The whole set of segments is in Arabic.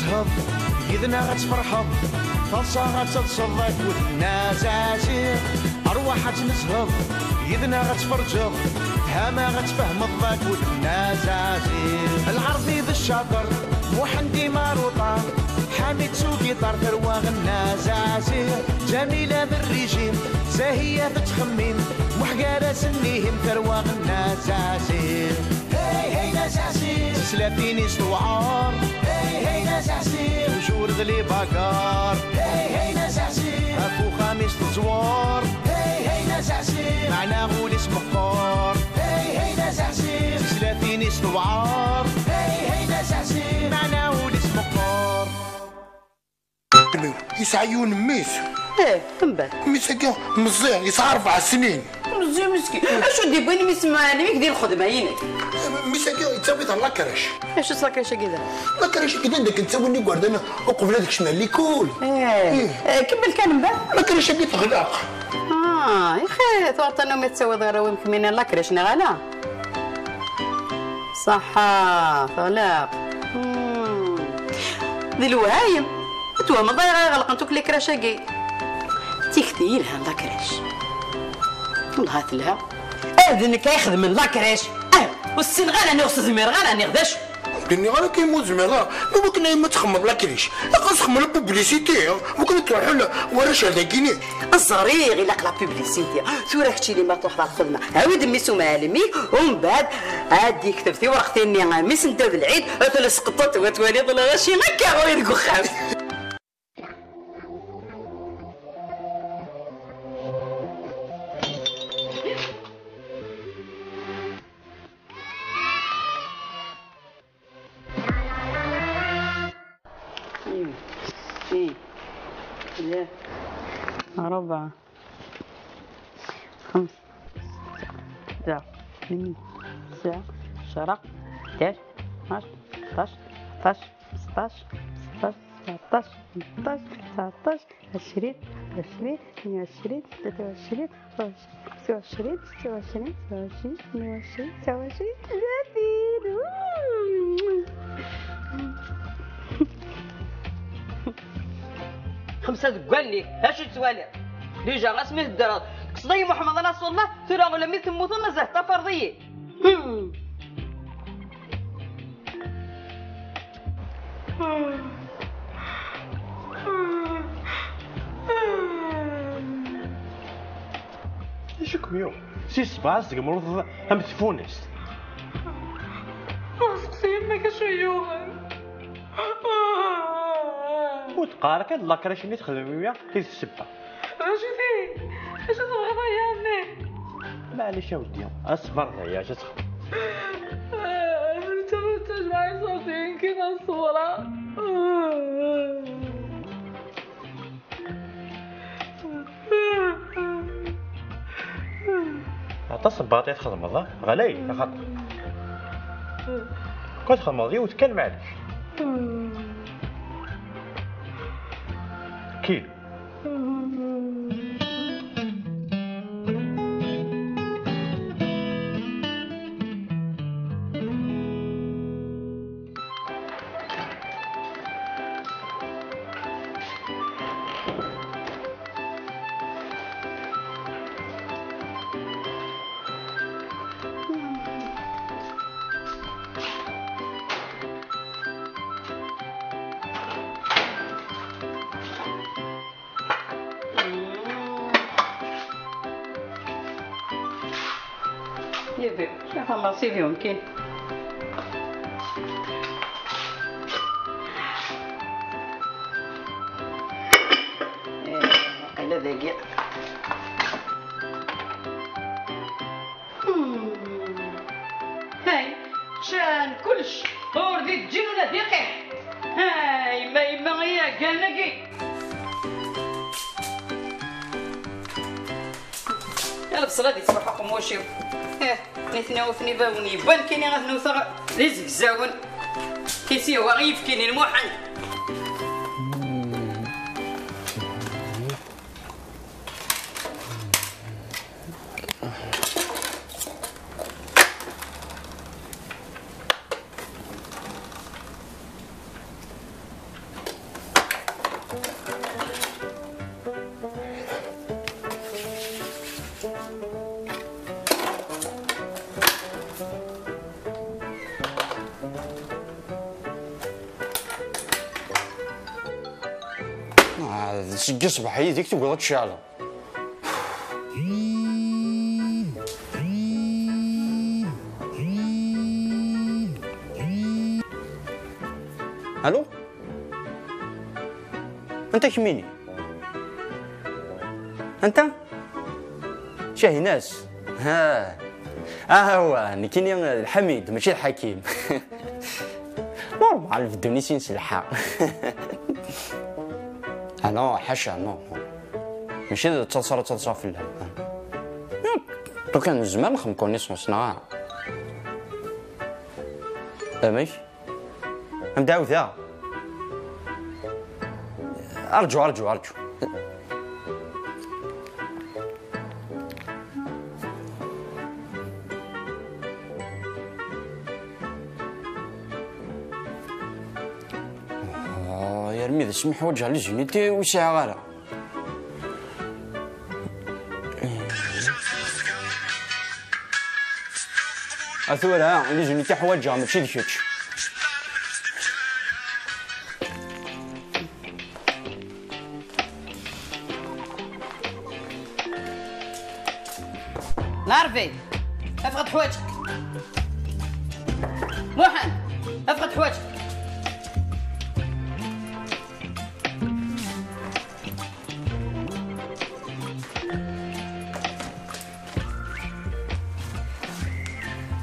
تزهض يدنا غتفرحض فرصة غتتصد كلنا زازير أرواح تنزهض يدنا غتفرجض هما غتفهمض كلنا زازير العربي بالشاطر محندي ماروطة حامد سوقي طار ثروة غنا زازير جميلة بالريجيم زاهية تتخمم وحقارة سنيهم ثروة غنا زازير هاي هاي ناس عسير سلافيني ستوعار هاي هاي ناس عسير وجور ذلي باكار هاي هاي ناس عسير اكو خامس تزوار هاي هاي ناس عسير معنا غول اسمه قار هاي هاي ناس عسير سلافيني ستوعار هاي هاي ناس عسير معنا غول اسمه قار يسعيون ميس من بعد ميس هكا مزيان يسعى 4 سنين مزيان مسكين اشو دي بغيني ميس معلمي كدير الخدمه هنا ميس هكا تسوي تاع لاكراش اش لاكراش كذا لاكراش كذا عندك نسوي قردنا وقف هذاك شمال اللي كول كمل كان من بعد لاكراش هكا تغلاق يا اخي توطنا ما تسوي ضرا ويمكن من لاكراش نغلا صح طلاق ذي الوهايم تو ما ضايع غلقنتوك لي كراشاكي تكثير ها لاكراش والله لها اذنك ياخذ من لاكراش والسن غانا نوصل زمير غانا نغداش لاني غانا كيموت زمير ما ممكن ما تخمر لاكراش خاصكم لا بوبليسيتي ممكن تروحوا له ورا شهاده كيني الزريغ الا لا بوبليسيتي تو راك تشي لي ما تروح الخدمه عاود ميسو معلمي ومن بعد عاد كتبتي ورقتي اني ميس انت بالعيد مثلا سقطت وتوالي طلع شي هكا غير كخام أربعة 5 6 8 9 10 11 12 13 14 16 17 18 19 20 22 22 23 24 25 26 27 28 خمسة دقالي اش تسوالي ديجا رسمي الدرا قصدي محمد رسول الله ترى ولا مثل موثنا زهطة فرضية ايشكم يوم سي سباس تقمروا هم تفونس سقسي ما كشيوغن وتقارك هاد لاكراش اللي تخدم وياه في السبه اش تبغي ضيعني معليش يا ودي اصبر يا اش تخدم انت معي صوتين كذا الصورة عطا صباطي تخدم هذا غلاي يا خاطر كنت تخدم هذي وتكلم معليش كيلو يبي شوف مرسي فيهم كاين واقيلا ذاكيا هاي شان كلش وردي تجين ولا دقيق هاي ما هي قالناكي يلا بصلاة دي تصبحكم وشيو نثنا وثني باوني يبان كيني غاثنو ثغ رزق زاون كيسي هو غيف كيني الموحن سقي صباح يديك تقول تشعل. الو انت كميني انت شاهناس ها هو نكيني الحميد ماشي الحكيم. نورمال في الدنيا سلحة. انا حاشا نو ماشي تصرف في اللعب. لو كان زمان نخدم كونيسونس نعم فهمتي مدعوذة. ارجو يا رمي ذا سمح وجه لجنيتي وساعة غيرها. أثورها لجنيتي حوايجها ماشي ديكش. نعرفي افقد حوايجك موحد افقد حوايجك.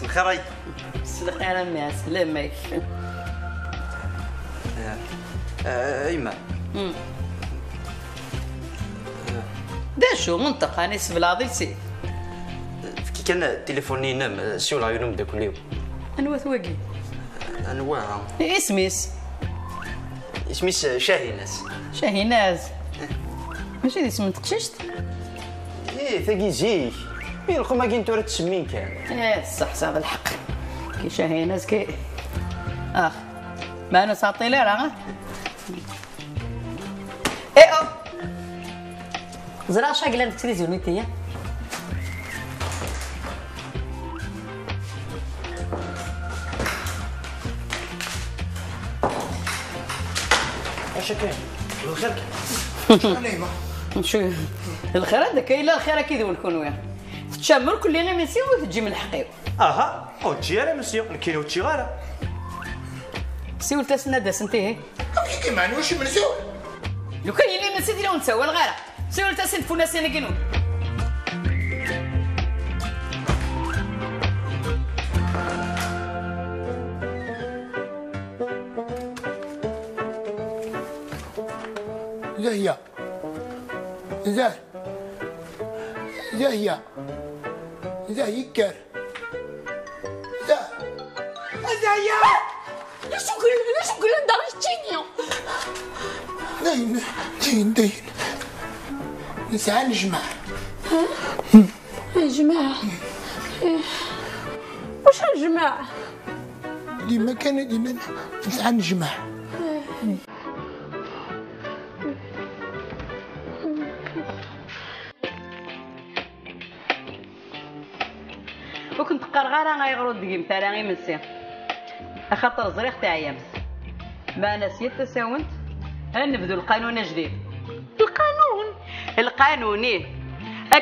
الخير الخير امي سلامك. ايما دا شو منطقة أنا اسم العضيل سي كي كان تليفوني ينام سيو العيون بدا كل يوم. أنوا ثواقي أنواع اسميس شاهيناز. شاهيناز ماشي دي اسم تقششت. ايه ثاقي زيك مين الخو ما كاين تورا تسمين كان. ايه صح الحق كي شاهيناز كي ما أنا ساطي لي راه ايه زرا شاقلة التلفزيون ويتيا اش كاين الخير نايمة شو الخير هذا كاين لا الخير كي ذو نكون وياه تشمر كلنا منسيو وتجي من الحقيو. اها او تجي انا مسيو كاين وتجي غالا سيول تاسنا داس انتهي كي معني واش منساو لو كان يلي نسيت لو نسوى الغاره سيول تاسن فونا سنه كنو. زاهية زاهية كار زاهية لا شكرا داري تشينيو داين نسعى نجمع. يا جماعة واش هالجماعة ديما كان ديما نسعى نجمع. وكنت قرغارة غيغرو دقيم تاع غي منسي خاطر زريخ تاع يامس ما نسيت تساونت نبدو القانون جديد. القانوني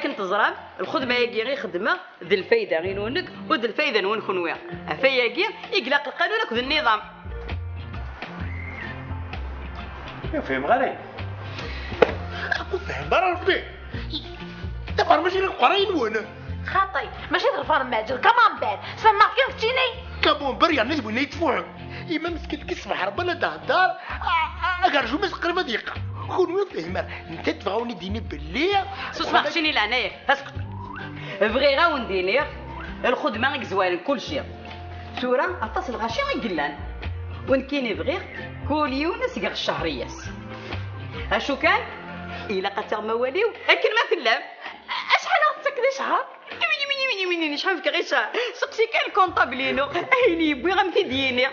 كنت زراب الخدمه ياكي غير خدمه ذي الفايده غير نونك وذي الفايده نون خنويا فياكي يقلق القانون وذي النظام. فهم غالي أقول فهم برا ربي دابا ماشي القراين وانا خاطي ماشي تغفر ماجل كمان بان سما كيف تجيني كابون بريا الناس بغينا يدفعوا إما مسكت كيصبح ربنا تهدر أكرجو مس قريبة ضيقة خونوا فهمر انت تبغوني ديني باللي اسمع شيني لعناية اسكت بغي غا وندينير الخدمة زوالين كل شيء سورة اتصل غاشي غيقلان ونكيني بغير كل يوم نسقى الشهرياس اشو كان إلا قتر مواليو لكن ما في اللام اشحال غتسكد شهر يميني شحال فيك غير شهر سقسي كان كونطابلينو ايني يبوي غمتي ديني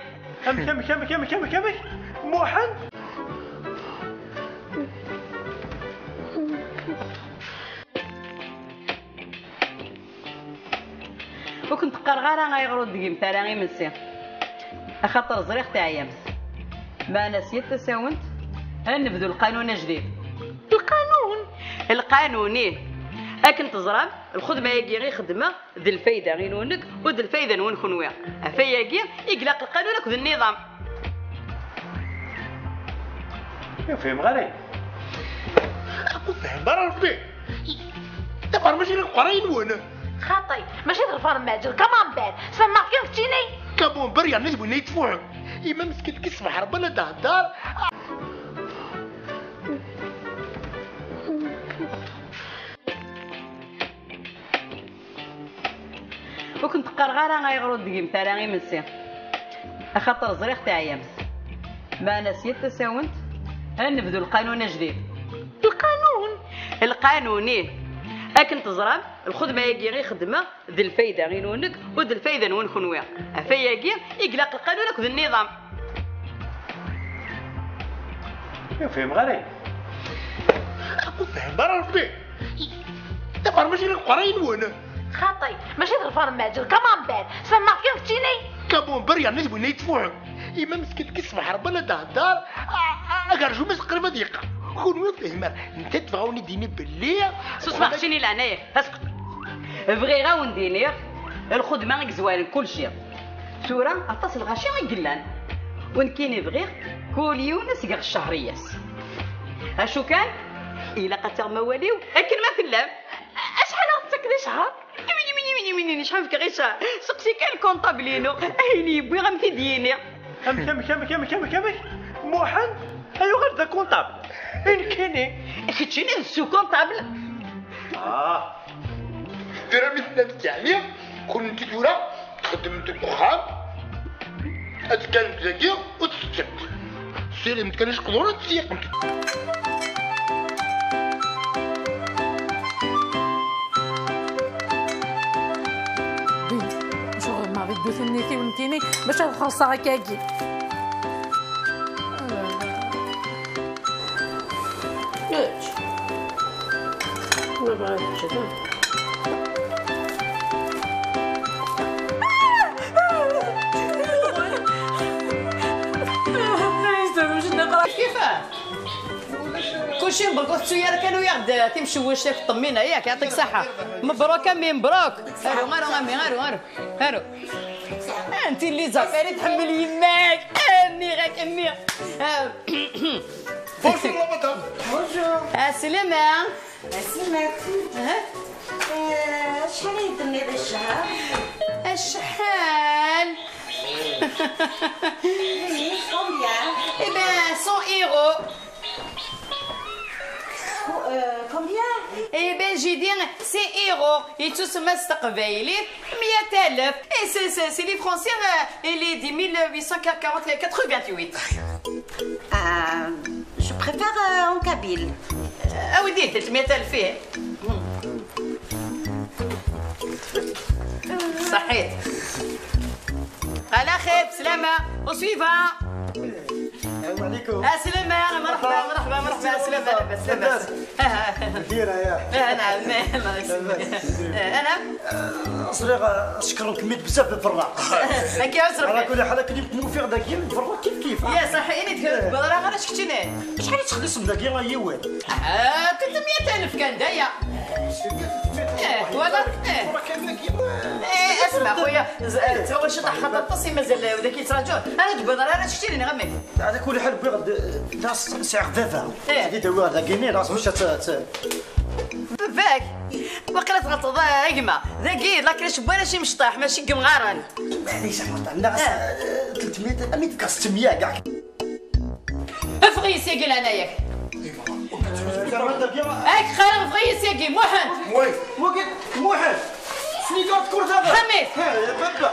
كم موحد وكنت قرغارة غيغرو دقيم تاع غي منسي خاطر زريخ تاع يامس ما نسيت تساونت هنبذوا القانون جديد. القانون اكن تزرب الخدمه يجي غير خدمه ذي الفايده غير نونك وذي الفايده نون خنويا افيا يجي يقلق القانون وذي النظام. فهم غالي اكو فهم برا ربي دابا ماشي القراين وانا خاطي ماشي تغفر معجل كمان بعد سما كيف تجيني كابون بريا الناس بغينا يدفعوا اما مسكين كيسمح ربنا تهدر. وكنت قرغاره غيغرد دقيم تاع غير مسي خاطر زريخ تاع يامس ما نسيت تساونت هنبذوا القانون جديد. القانون اكن تزرب الخدمه يجي غير خدمه ذي الفايده غير نونك وذي الفايده نون خنويا افيا يجي يقلق القانون وذي النظام. فهم غالي اكو فهم برا ربي دابا ماشي القراين وانا خاطي ماشي تغفر معجل كمان بعد سما كيف تجيني كابون بريا الناس بغينا يدفعوا اما مسكين كيسمح ربنا تهدر اكرجو ما تقريبا دقيقه خونوا فهمر انت تبغوني ديني باللي اسمع شيني لعناية اسكت بغي غا وندينير الخدمه زوالين كل شيء سوره اتصل غاشي غيقلان ونكيني بغير كل يوم نسقى الشهرياس اشو كان الا قتر مواليو لكن ما في اللام اشحال غتسكد شهر يمين شحال فيك غير شهر سقسي كان كونطابلينو عيني يبوي غمتي ديني كم موحد ايوا غير دا كونطابل كايني كتشيني السو كونطابل ترى مثل تاعي كنت دورا خدمت الكخام اتكلم تلاقيه وتسكت سيري متكنش قدورة تسيق شغل ما بدو ثنيتي ونكيني باش الخاصة هكاكي ايش ما بغيتش كيفاه كلشي مبروك السيارة كانوا ياخد تمشي وشك طمينا ياك يعطيك صحة مبروك امي مبروك هارو امي هارو انت اللي زعفاني تحمل يماك امي غاك امي بونجور لا مدام بونجور السلامة شحال يدني هذا الشهر الشحال كومبيان Eh ben 100 euros. كومبيان Eh ben j'ai dit 100 euros. Et tout ce master قبايلي 100,000. Et c'est les français et les 10 888. Je préfère en kabyle. Ah oui, 300,000 فيه. صحيح. على خير سلامة وسويفا. السلام عليكم. سلامة مرحبا سلامة لاباس. كثيرة يا. نعم الله يسلمك. أنا صريغ أشكرك ميت بزاف بالفراق. هكا عسرك. على كل حال كنت موفق داكي الفراق كيف. يا صحيح إني تقول بدرا غير شكتيني. شحال تخلص من داكي راه يوان. 300,000 كان دايا. ولا اسمع خويا تو واش طاح خاطر طاسي مازال وذاك يتراجعوا انا دبر انا شتيني نغمك على كل حال بغد ناس ساعه خفافه هذه دوا داكيني راس مش فاك وقيلا تغلط اجمع ذاكي لكن شبانا شي مشطاح ماشي كمغارن معليش عندنا 300 100 600 كاع افغي سيقل انا ياك هاك خرب فغي سيقي موحد موحد سنيكارت كور هذا حميد يا بابا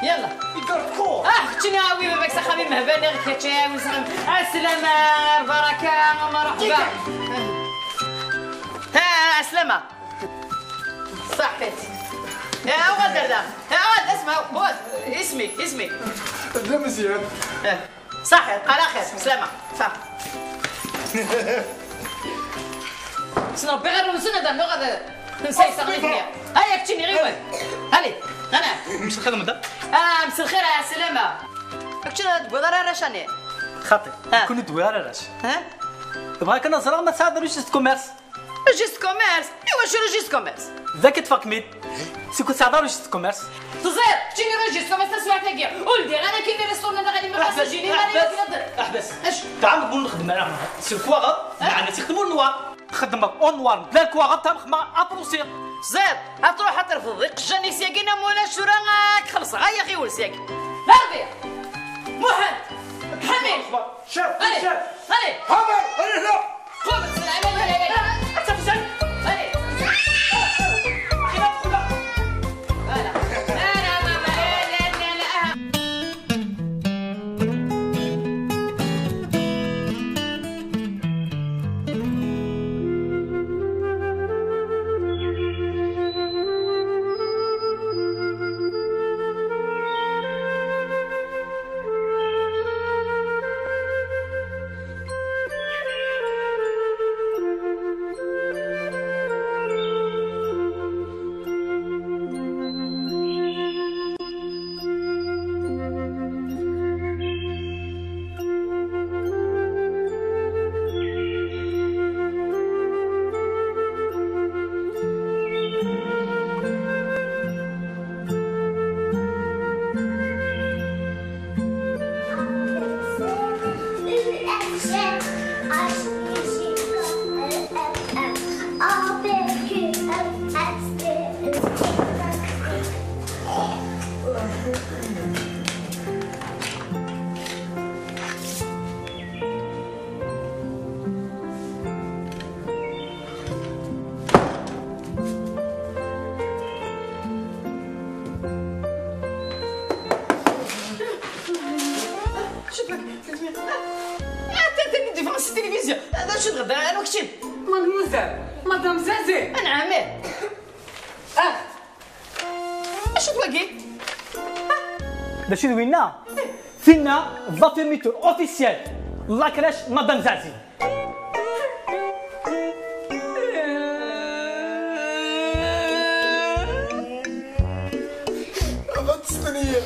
يلا سنيكارت كور اختي ناوي باباك سخامي مهباني غير كتشاوي السلامة البركة مرحبا ها السلامة صحيت يا ولد هذا يا ولد اسمع ولد اسمك لا مزيان صحيت على خير سلامة صح سنربي غير نسنا هذا اللغة نسيت صغير فيها هيا كتشيني غير وين هالي انا مش الخدمه ده مسا الخير يا سلامة كتشنا تبغى راه راشاني خاطر كون دوار راش ها بغاك نزرع ما تساعد ريجيست كوميرس. ريجيست كوميرس ايوا شو ريجيست كوميرس ذاك تفاك ميت سيكون تساعد ريجيست كوميرس تزير شتيني ريجيست كوميرس تسمع تاكيا ولدي انا كاين ريستورون هذا غادي ما جيني غادي احبس تعال نقول نخدم انا سي كواغ يعني تخدموا النوار خدمك اون نوار بلا كواغ تاع ما ابروسير زيد هتروح ترفض قجاني سياكينا مولا شو راك خلص غايا غي ول سياكي هربي محمد حميد شاف هاني هذا انا لا قوم السلام عليكم انت فزان هاني التلفزيون هذا شو الغدا انا وكتب مادموزيل مدام زازي انا عامر اش تواقي داكشي وينا فينا فافيرميتور اوفيسيال لاكراش مدام زازي غتستنيا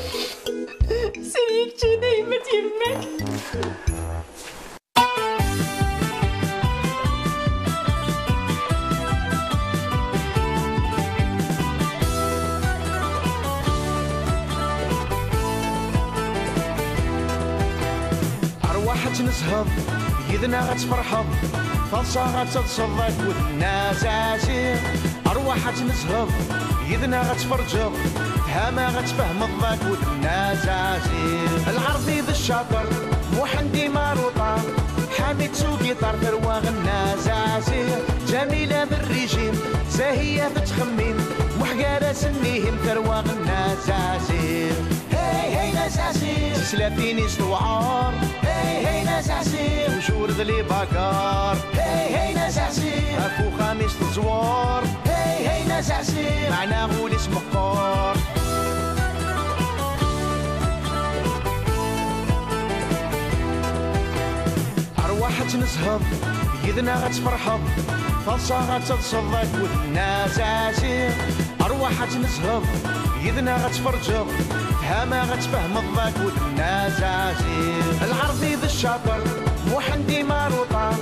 سيريك تشيني ما تيمك نسهض يدنا غتفرحض فالصا غتتصدق ودنا زازير أرواح نسهض يدنا غتفرجض تهاما غتفهم الضاك ودنا زازير العرضي ذا الشاطر محندي ماروطا حامد سوقي طار ثروة غنا زازير جميلة بالريجيم زاهية تتخمم محقارة سنيهم ثروة غنا زازير هي هي نزازير سلافيني استوعار هي ناس عسير وشور ذلي باكار هي ناس عسير اكو خامس تزوار هي ناس عسير معنا غول اسم قار ارواح تنسهض يدنا غتفرحض فالصا غتتصدق ودنا زازير ارواح تنسهض يدنا غتفرجض تهاما غتفهم الضاك ودنا زازير العرضي ذا الشاطر محندي ماروطا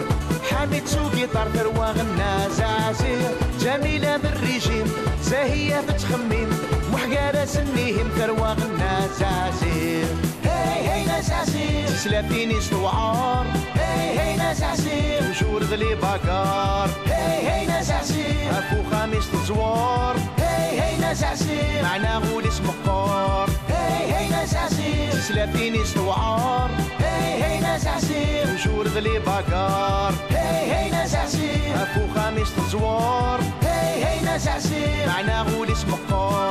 حامد سوقي طار ثروة غنا زازير جميلة بالريجيم زاهية تتخمم محقارة سنيهم ثروة غنا زازير هي ناس عسير سلافيني استوعار هي ناس عسير وشور ذلي باكار هي ناس عسير اكو خامس تزوار هي ناس عسير معنا غول اسم قار هي ناس عسير سلافيني استوعار هي ناس عسير وشور ذلي باكار هي ناس عسير اكو خامس تزوار هي ناس عسير معنا غول اسم قار